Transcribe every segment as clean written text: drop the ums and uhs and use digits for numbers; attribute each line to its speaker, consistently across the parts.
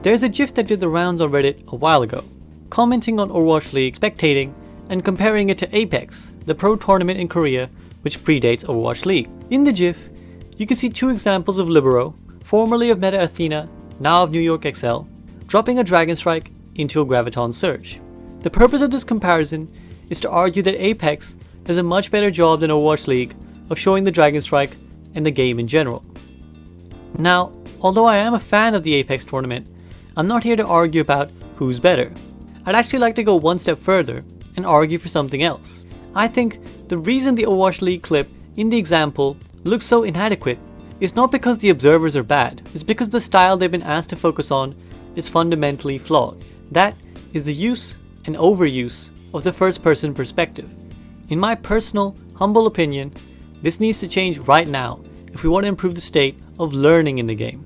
Speaker 1: There's a GIF that did the rounds on Reddit a while ago, commenting on Overwatch League spectating and comparing it to Apex, the pro tournament in Korea which predates Overwatch League. In the GIF, you can see two examples of Libero, formerly of Meta Athena, now of New York XL, dropping a Dragon Strike into a Graviton Surge. The purpose of this comparison is to argue that Apex does a much better job than Overwatch League of showing the Dragon Strike and the game in general. Now, although I am a fan of the Apex tournament, I'm not here to argue about who's better. I'd actually like to go one step further and argue for something else. I think the reason the Overwatch League clip in the example looks so inadequate is not because the observers are bad, it's because the style they've been asked to focus on is fundamentally flawed. That is the use and overuse of the first person perspective. In my personal, humble opinion, this needs to change right now if we want to improve the state of learning in the game.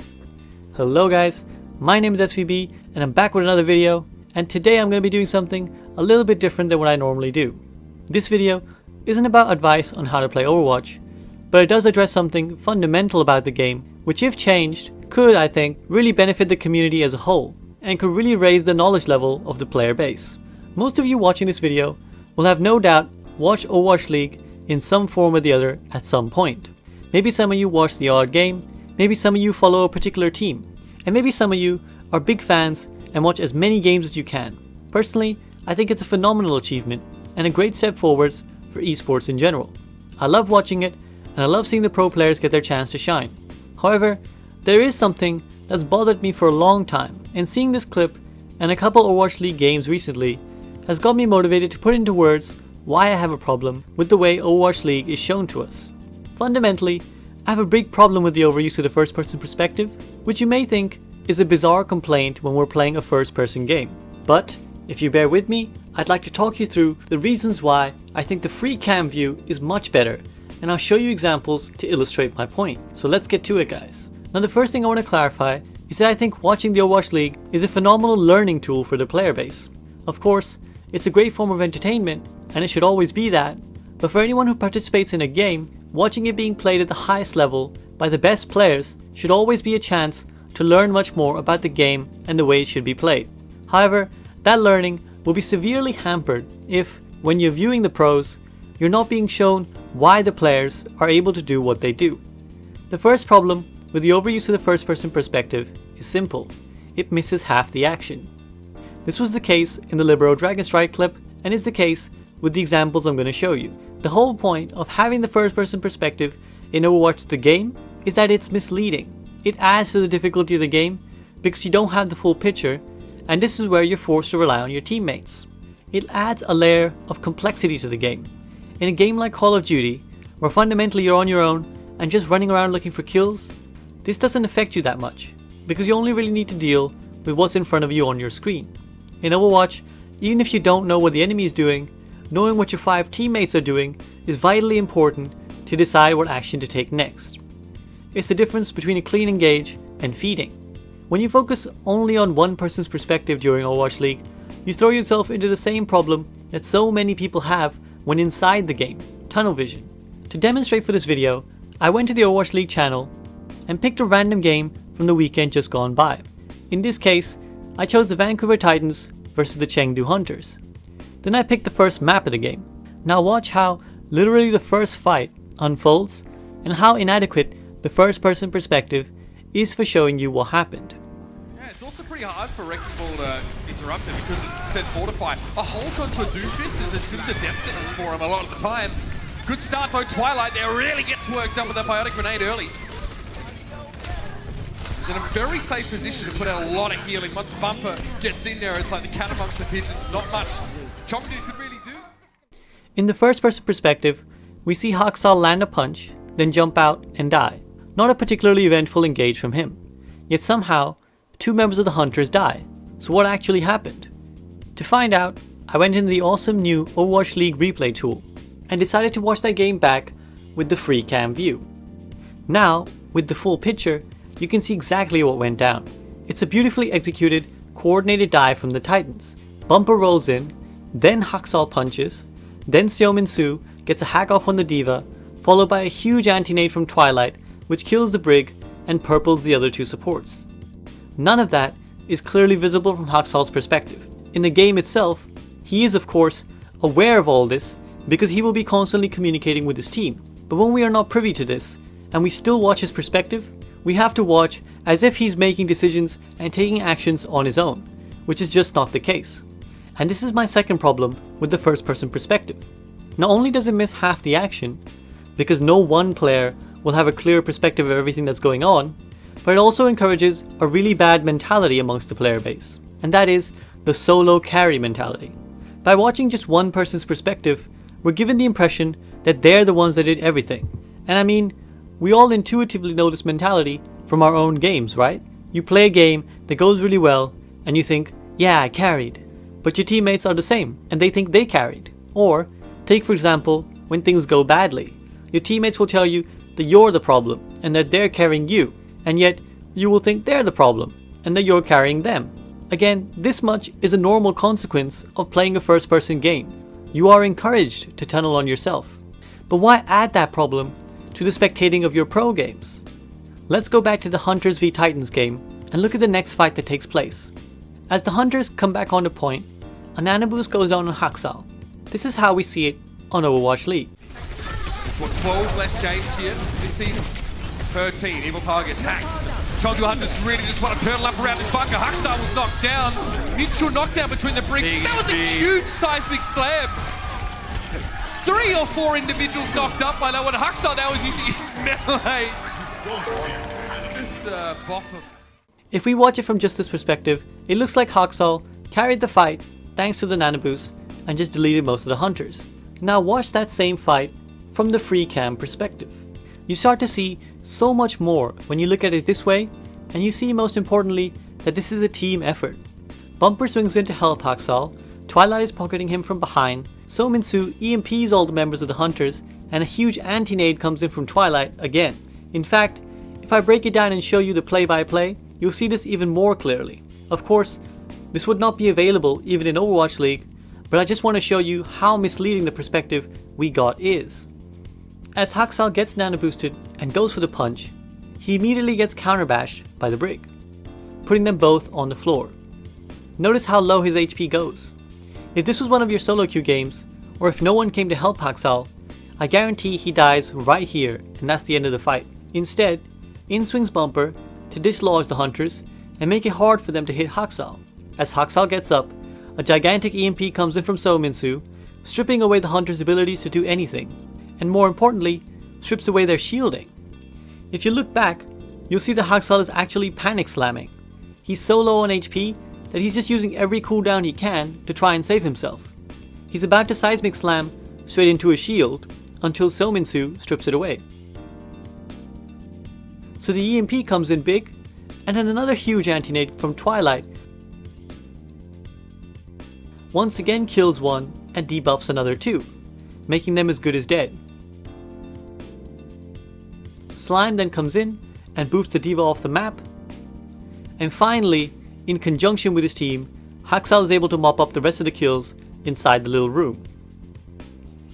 Speaker 1: Hello guys, my name is SVB and I'm back with another video, and today I'm going to be doing something a little bit different than what I normally do. This video isn't about advice on how to play Overwatch, but it does address something fundamental about the game, which if changed, could, I think, really benefit the community as a whole, and could really raise the knowledge level of the player base. Most of you watching this video will have no doubt watched Overwatch League in some form or the other at some point. Maybe some of you watch the odd game, maybe some of you follow a particular team, and maybe some of you are big fans and watch as many games as you can. Personally, I think it's a phenomenal achievement and a great step forwards for esports in general. I love watching it and I love seeing the pro players get their chance to shine. However, there is something that's bothered me for a long time, and seeing this clip and a couple Overwatch League games recently has got me motivated to put into words why I have a problem with the way Overwatch League is shown to us. Fundamentally, I have a big problem with the overuse of the first person perspective, which you may think is a bizarre complaint when we're playing a first person game. But if you bear with me, I'd like to talk you through the reasons why I think the Freecam view is much better, and I'll show you examples to illustrate my point. So let's get to it guys. Now the first thing I want to clarify is that I think watching the Overwatch League is a phenomenal learning tool for the player base. Of course, it's a great form of entertainment, and it should always be that, but for anyone who participates in a game, watching it being played at the highest level by the best players should always be a chance to learn much more about the game and the way it should be played. However, that learning will be severely hampered if, when you're viewing the pros, you're not being shown why the players are able to do what they do. The first problem with the overuse of the first person perspective is simple. It misses half the action. This was the case in the Libero Dragon Strike clip and is the case with the examples I'm going to show you. The whole point of having the first person perspective in Overwatch the game is that it's misleading. It adds to the difficulty of the game because you don't have the full picture, and this is where you're forced to rely on your teammates. It adds a layer of complexity to the game. In a game like Call of Duty, where fundamentally you're on your own and just running around looking for kills, this doesn't affect you that much, because you only really need to deal with what's in front of you on your screen. In Overwatch, even if you don't know what the enemy is doing, knowing what your 5 teammates are doing is vitally important to decide what action to take next. It's the difference between a clean engage and feeding. When you focus only on one person's perspective during Overwatch League, you throw yourself into the same problem that so many people have when inside the game, tunnel vision. To demonstrate for this video, I went to the Overwatch League channel and picked a random game from the weekend just gone by. In this case, I chose the Vancouver Titans versus the Chengdu Hunters. Then I picked the first map of the game. Now watch how literally the first fight unfolds and how inadequate the first person perspective is for showing you what happened.
Speaker 2: Yeah, it's also pretty hard for Wrecking Ball to interrupt it because it said Fortify. A Hulk onto a Doomfist is as good as a depth sentence for him a lot of the time. Good start though, Twilight there really gets worked up with that Biotic Grenade early. He's in a very safe position to put out a lot of healing. Once Bumper gets in there, it's like the cat amongst the pigeons. Not much Chongdu could really do.
Speaker 1: In the first person perspective, we see Haksal land a punch, then jump out and die. Not a particularly eventful engage from him. Yet somehow, 2 members of the Hunters die. So what actually happened? To find out, I went into the awesome new Overwatch League replay tool and decided to watch that game back with the Freecam view. Now, with the full picture, you can see exactly what went down. It's a beautifully executed, coordinated dive from the Titans. Bumper rolls in, then Haksal punches, then Seomin Su gets a hack off on the Diva, followed by a huge anti-nade from Twilight, which kills the Brig and purples the other 2 supports. None of that is clearly visible from Haxal's perspective. In the game itself, he is of course aware of all this because he will be constantly communicating with his team. But when we are not privy to this, and we still watch his perspective, we have to watch as if he's making decisions and taking actions on his own, which is just not the case. And this is my second problem with the first person perspective. Not only does it miss half the action, because no one player will have a clear perspective of everything that's going on, but it also encourages a really bad mentality amongst the player base, and that is the solo carry mentality. By watching just one person's perspective, we're given the impression that they're the ones that did everything. And I mean, we all intuitively know this mentality from our own games, right? You play a game that goes really well, and you think, yeah, I carried. But your teammates are the same, and they think they carried. Or, take for example, when things go badly. Your teammates will tell you that you're the problem, and that they're carrying you, and yet you will think they're the problem, and that you're carrying them. Again, this much is a normal consequence of playing a first-person game. You are encouraged to tunnel on yourself. But why add that problem to the spectating of your pro games? Let's go back to the Hunters v Titans game and look at the next fight that takes place. As the Hunters come back onto point, a nano boost goes down on Haxal. This is how we see it on Overwatch League.
Speaker 2: We've got 12 less games here this season. 13, Evil Target's hacked. Chengdu Hunters really just want to turtle up around this bunker. Haxal was knocked down. Mutual knockdown between the brick. That was a huge seismic slam. 3 or 4 individuals knocked up by that one. Haxal now is using his melee. Just bop him.
Speaker 1: If we watch it from just this perspective, it looks like Haxal carried the fight thanks to the nano boost and just deleted most of the Hunters. Now watch that same fight from the Freecam perspective. You start to see so much more when you look at it this way, and you see most importantly that this is a team effort. Bumper swings in to help Haxal, Twilight is pocketing him from behind, So Minsu EMPs all the members of the Hunters, and a huge anti-nade comes in from Twilight again. In fact, if I break it down and show you the play-by-play, you'll see this even more clearly. Of course, this would not be available even in Overwatch League, but I just want to show you how misleading the perspective we got is. As Haxal gets nano boosted and goes for the punch, he immediately gets counterbashed by the Brig, putting them both on the floor. Notice how low his HP goes. If this was one of your solo queue games, or if no one came to help Haxal, I guarantee he dies right here and that's the end of the fight. Instead, in swings Bumper to dislodge the Hunters and make it hard for them to hit Haxal. As Haxal gets up, a gigantic EMP comes in from So Minsu, stripping away the Hunters' abilities to do anything, and more importantly, strips away their shielding. If you look back, you'll see that Haxal is actually panic slamming. He's so low on HP that he's just using every cooldown he can to try and save himself. He's about to seismic slam straight into a shield until So Minsu strips it away. So the EMP comes in big, and then another huge anti-nade from Twilight once again kills one and debuffs another two, making them as good as dead. Slime then comes in and boots the D.Va off the map, and finally, in conjunction with his team, Haxal is able to mop up the rest of the kills inside the little room.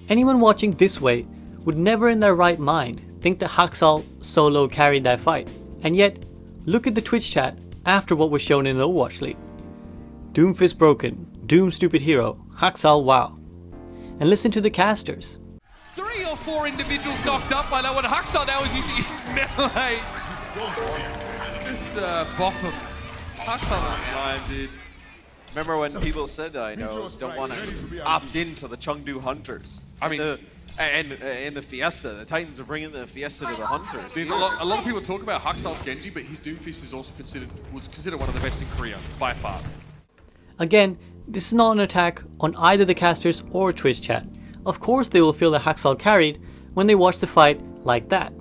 Speaker 1: Anyone watching this way would never in their right mind think that Haxal solo carried that fight, and yet, look at the Twitch chat after what was shown in Overwatch League. Doomfist broken, Doom stupid hero, Haxal wow. And listen to the casters.
Speaker 2: 3 or 4 individuals knocked up by that one. Haxal now is using his melee. Just bop him. Haxal on slime, dude.
Speaker 3: Remember when people said, I know, don't want to opt into the Chengdu Hunters?
Speaker 2: I mean,
Speaker 3: and in the Fiesta, the Titans are bringing the Fiesta to the Hunters.
Speaker 2: There's a lot of people talk about Haxal's Genji, but his Doomfist is also was considered one of the best in Korea, by far.
Speaker 1: Again, this is not an attack on either the casters or Twitch chat. Of course they will feel that Haxal carried when they watch the fight like that.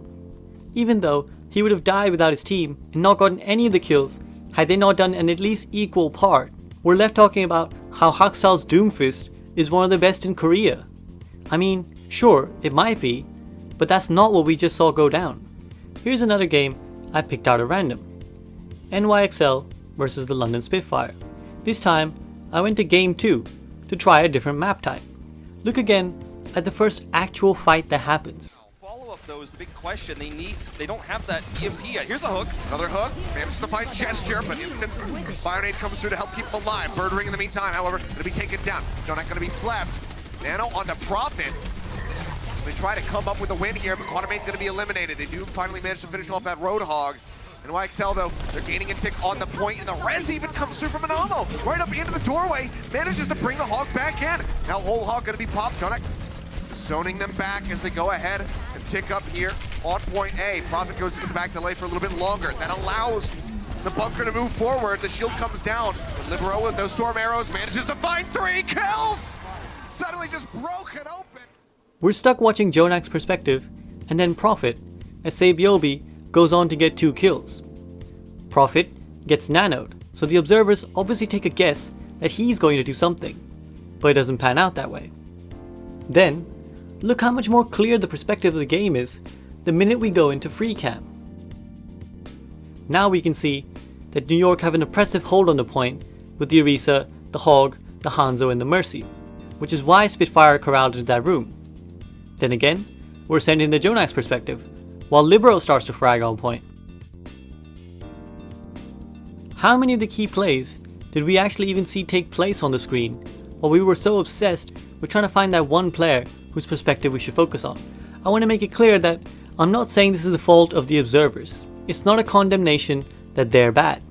Speaker 1: Even though he would have died without his team and not gotten any of the kills had they not done an at least equal part. We're left talking about how Haxal's Doomfist is one of the best in Korea. I mean, sure, it might be, but that's not what we just saw go down. Here's another game I picked out at random. NYXL versus the London Spitfire. This time, I went to game 2 to try a different map type. Look again at the first actual fight that happens.
Speaker 3: Follow-up though, is the big question. They don't have that EMP yet. Here's a hook.
Speaker 4: Another hook, manages to find Gesture, but instant Fire Nade comes through to help keep him alive. Bird Ring in the meantime, however, gonna be taken down. Donut gonna be slapped. Nano onto Prophet. So they try to come up with a win here, but Quantumate gonna be eliminated. They do finally manage to finish off that Roadhog. And YXL though, they're gaining a tick on the point, and the res even comes through from Anamo. Right up into the doorway, manages to bring the Hog back in. Now whole Hog gonna be popped. Donut zoning them back as they go ahead and tick up here on point A. Prophet goes into the back delay for a little bit longer. That allows the bunker to move forward. The shield comes down, but Libero with those storm arrows manages to find 3 kills! Suddenly just broken open.
Speaker 1: We're stuck watching Jonak's perspective, and then Prophet, as Sabiobi goes on to get 2 kills. Prophet gets nanoed, so the observers obviously take a guess that he's going to do something, but it doesn't pan out that way. Then, look how much more clear the perspective of the game is the minute we go into Freecam. Now we can see that New York have an oppressive hold on the point with the Orisa, the Hog, the Hanzo and the Mercy, which is why Spitfire corralled into that room. Then again, we're sent in the Jonak's perspective, while Libero starts to frag on point. How many of the key plays did we actually even see take place on the screen, while we were so obsessed with trying to find that one player whose perspective we should focus on? I want to make it clear that I'm not saying this is the fault of the observers. It's not a condemnation that they're bad.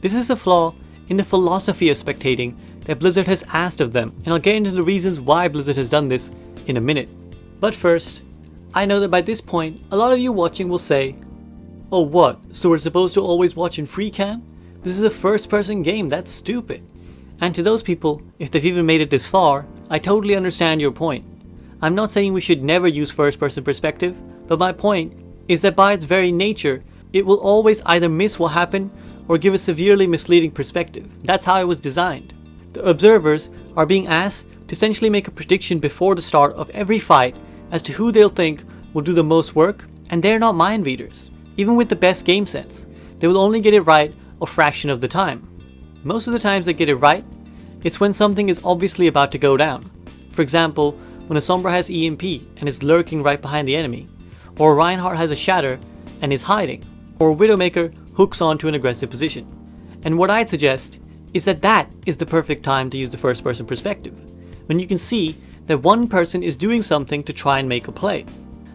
Speaker 1: This is a flaw in the philosophy of spectating that Blizzard has asked of them, and I'll get into the reasons why Blizzard has done this in a minute. But first, I know that by this point, a lot of you watching will say, "Oh what, so we're supposed to always watch in Freecam? This is a first-person game, that's stupid." And to those people, if they've even made it this far, I totally understand your point. I'm not saying we should never use first-person perspective, but my point is that by its very nature, it will always either miss what happened or give a severely misleading perspective. That's how it was designed. The observers are being asked to essentially make a prediction before the start of every fight as to who they'll think will do the most work, and they're not mind readers. Even with the best game sense, they will only get it right a fraction of the time. Most of the times they get it right, it's when something is obviously about to go down. For example, when a Sombra has EMP and is lurking right behind the enemy, or Reinhardt has a Shatter and is hiding, or Widowmaker hooks onto an aggressive position. And what I'd suggest is that that is the perfect time to use the first person perspective, when you can see that one person is doing something to try and make a play.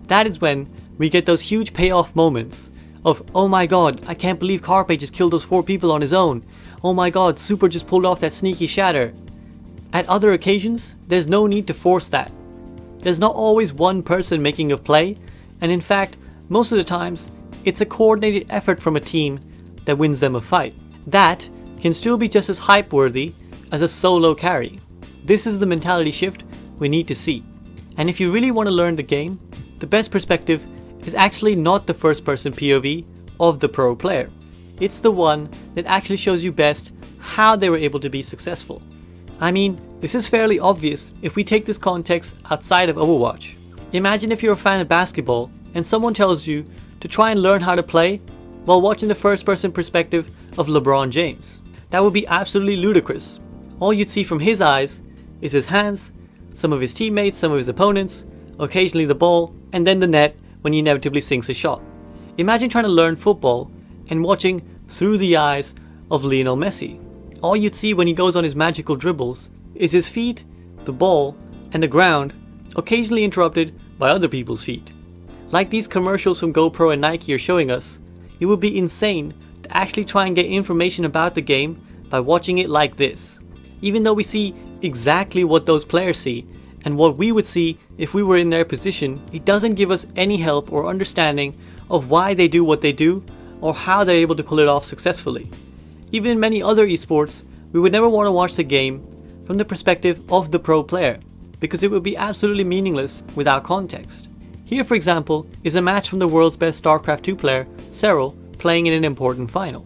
Speaker 1: That is when we get those huge payoff moments of, "Oh my god, I can't believe Carpe just killed those 4 people on his own. Oh my god, Super just pulled off that sneaky Shatter." At other occasions, there's no need to force that. There's not always one person making a play, and in fact, most of the times, it's a coordinated effort from a team that wins them a fight. That can still be just as hype-worthy as a solo carry. This is the mentality shift we need to see. And if you really want to learn the game, the best perspective is actually not the first person POV of the pro player. It's the one that actually shows you best how they were able to be successful. I mean, this is fairly obvious if we take this context outside of Overwatch. Imagine if you're a fan of basketball and someone tells you to try and learn how to play while watching the first person perspective of LeBron James. That would be absolutely ludicrous. All you'd see from his eyes is his hands, some of his teammates, some of his opponents, occasionally the ball, and then the net when he inevitably sinks a shot. Imagine trying to learn football and watching through the eyes of Lionel Messi. All you'd see when he goes on his magical dribbles is his feet, the ball, and the ground, occasionally interrupted by other people's feet. Like these commercials from GoPro and Nike are showing us, it would be insane to actually try and get information about the game by watching it like this. Even though we see exactly what those players see and what we would see if we were in their position, it doesn't give us any help or understanding of why they do what they do or how they're able to pull it off successfully. Even in many other esports, we would never want to watch the game from the perspective of the pro player, because it would be absolutely meaningless without context. Here, for example, is a match from the world's best StarCraft 2 player, Serral, playing in an important final.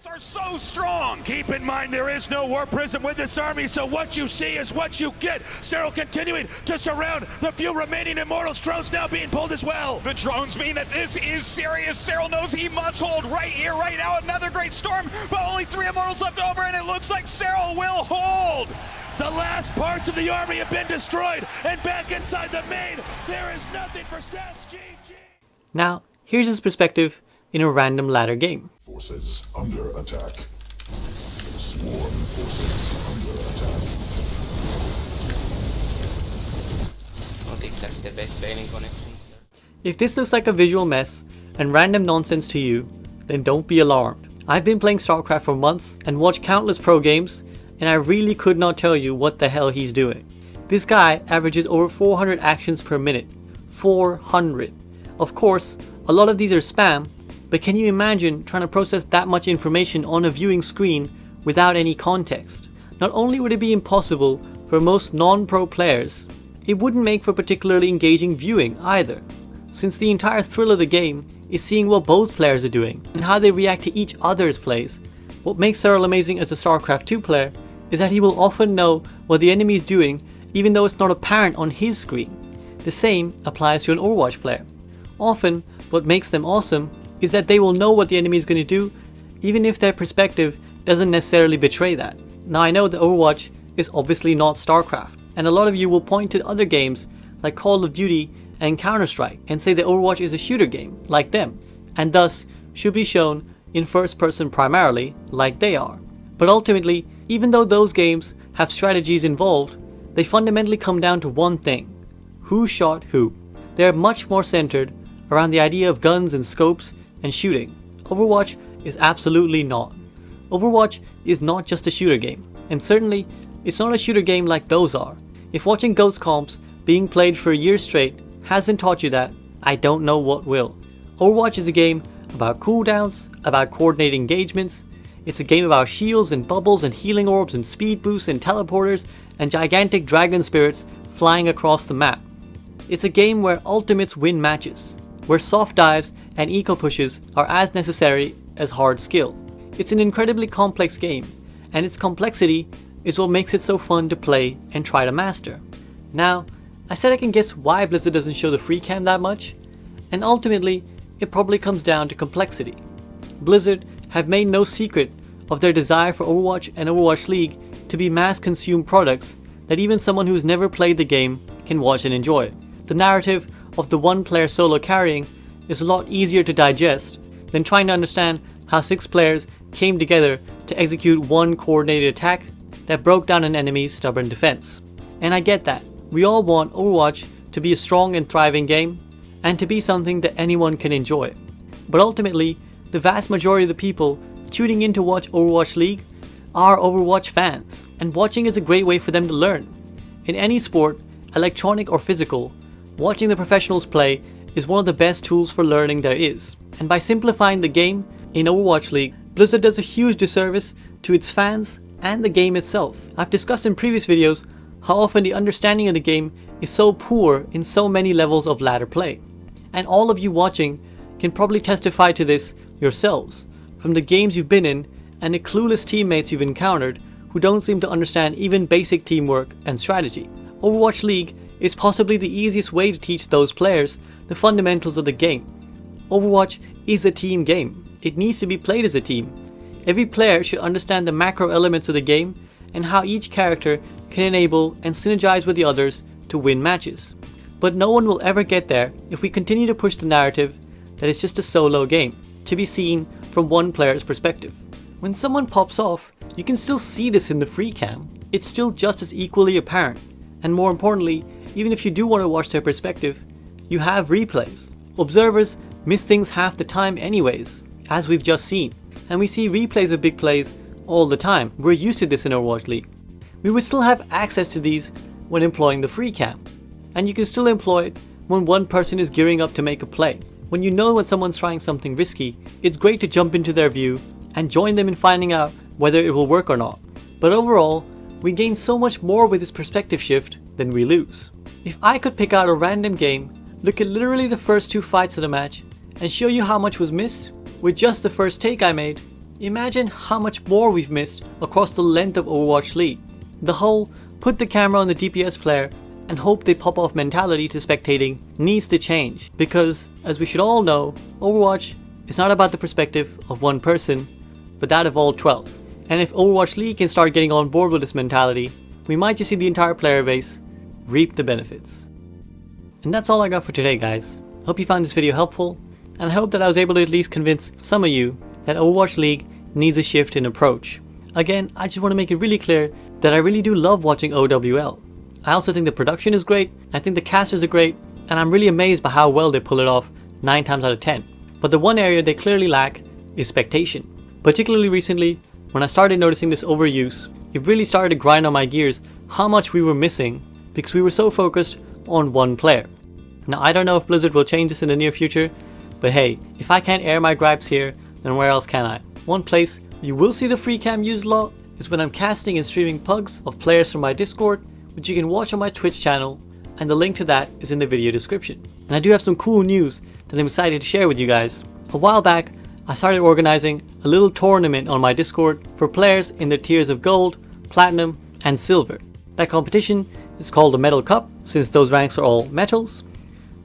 Speaker 5: Are so strong. Keep in mind there is no war prism with this army, so what you see is what you get. Serral continuing to surround the few remaining immortals. Drones now being pulled as well.
Speaker 6: The drones mean that this is serious. Serral knows he must hold right here, right now. Another great storm, but only 3 immortals left over, and it looks like Serral will hold.
Speaker 5: The last parts of the army have been destroyed, and back inside the main, there is nothing for stats. GG.
Speaker 1: Now, here's his perspective in a random ladder game.
Speaker 7: Forces under attack. Swarm forces under attack.
Speaker 8: Not exactly the best bailing connections.
Speaker 1: If this looks like a visual mess and random nonsense to you, then don't be alarmed. I've been playing StarCraft for months and watched countless pro games, and I really could not tell you what the hell he's doing. This guy averages over 400 actions per minute. 400. Of course, a lot of these are spam, but can you imagine trying to process that much information on a viewing screen without any context? Not only would it be impossible for most non-pro players, it wouldn't make for particularly engaging viewing either, since the entire thrill of the game is seeing what both players are doing and how they react to each other's plays. What makes Cyril amazing as a StarCraft 2 player is that he will often know what the enemy is doing even though it's not apparent on his screen. The same applies to an Overwatch player. Often, what makes them awesome is that they will know what the enemy is going to do even if their perspective doesn't necessarily betray that. Now I know that Overwatch is obviously not StarCraft, and a lot of you will point to other games like Call of Duty and Counter-Strike and say that Overwatch is a shooter game like them, and thus should be shown in first person primarily like they are. But ultimately, even though those games have strategies involved, they fundamentally come down to one thing: who shot who. They're much more centered around the idea of guns and scopes and shooting. Overwatch is absolutely not. Overwatch is not just a shooter game, and certainly it's not a shooter game like those are. If watching Ghost comps being played for a year straight hasn't taught you that, I don't know what will. Overwatch is a game about cooldowns, about coordinating engagements. It's a game about shields and bubbles and healing orbs and speed boosts and teleporters and gigantic dragon spirits flying across the map. It's a game where ultimates win matches, where soft dives and eco pushes are as necessary as hard skill. It's an incredibly complex game, and its complexity is what makes it so fun to play and try to master. Now, I said I can guess why Blizzard doesn't show the Freecam that much, and ultimately, it probably comes down to complexity. Blizzard have made no secret of their desire for Overwatch and Overwatch League to be mass-consumed products that even someone who's never played the game can watch and enjoy. The narrative of the one-player solo carrying is a lot easier to digest than trying to understand how 6 players came together to execute one coordinated attack that broke down an enemy's stubborn defense. And I get that. We all want Overwatch to be a strong and thriving game, and to be something that anyone can enjoy. But ultimately, the vast majority of the people tuning in to watch Overwatch League are Overwatch fans, and watching is a great way for them to learn. In any sport, electronic or physical, watching the professionals play is one of the best tools for learning there is. And by simplifying the game in Overwatch League, Blizzard does a huge disservice to its fans and the game itself. I've discussed in previous videos how often the understanding of the game is so poor in so many levels of ladder play. And all of you watching can probably testify to this yourselves, from the games you've been in and the clueless teammates you've encountered who don't seem to understand even basic teamwork and strategy. Overwatch League is possibly the easiest way to teach those players the fundamentals of the game. Overwatch is a team game. It needs to be played as a team. Every player should understand the macro elements of the game and how each character can enable and synergize with the others to win matches. But no one will ever get there if we continue to push the narrative that it's just a solo game, to be seen from one player's perspective. When someone pops off, you can still see this in the Freecam. It's still just as equally apparent. And more importantly, even if you do want to watch their perspective, you have replays. Observers miss things half the time anyways, as we've just seen. And we see replays of big plays all the time. We're used to this in Overwatch League. We would still have access to these when employing the Freecam. And you can still employ it when one person is gearing up to make a play. When you know when someone's trying something risky, it's great to jump into their view and join them in finding out whether it will work or not. But overall, we gain so much more with this perspective shift than we lose. If I could pick out a random game, look at literally the first 2 fights of the match, and show you how much was missed with just the first take I made, imagine how much more we've missed across the length of Overwatch League. The whole put the camera on the DPS player and hope they pop off mentality to spectating needs to change, because as we should all know, Overwatch is not about the perspective of one person, but that of all 12. And if Overwatch League can start getting on board with this mentality, we might just see the entire player base reap the benefits. And that's all I got for today, guys. Hope you found this video helpful, and I hope that I was able to at least convince some of you that Overwatch League needs a shift in approach. Again, I just want to make it really clear that I really do love watching OWL. I also think the production is great, I think the casters are great, and I'm really amazed by how well they pull it off 9 times out of 10. But the one area they clearly lack is spectation. Particularly recently, when I started noticing this overuse, it really started to grind on my gears how much we were missing because we were so focused on one player. Now I don't know if Blizzard will change this in the near future, but hey, if I can't air my gripes here, then where else can I? One place you will see the Freecam used a lot is when I'm casting and streaming pugs of players from my Discord, which you can watch on my Twitch channel, and the link to that is in the video description. And I do have some cool news that I'm excited to share with you guys. A while back, I started organizing a little tournament on my Discord for players in the tiers of gold, platinum, and silver. That competition is called the Metal Cup, since those ranks are all metals.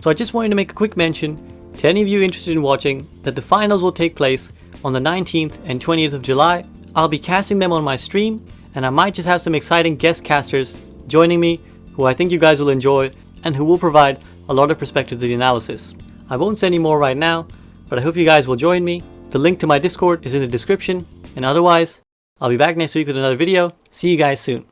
Speaker 1: So I just wanted to make a quick mention to any of you interested in watching that the finals will take place on the 19th and 20th of July. I'll be casting them on my stream, and I might just have some exciting guest casters joining me who I think you guys will enjoy and who will provide a lot of perspective to the analysis. I won't say any more right now, but I hope you guys will join me. The link to my Discord is in the description, and otherwise, I'll be back next week with another video. See you guys soon.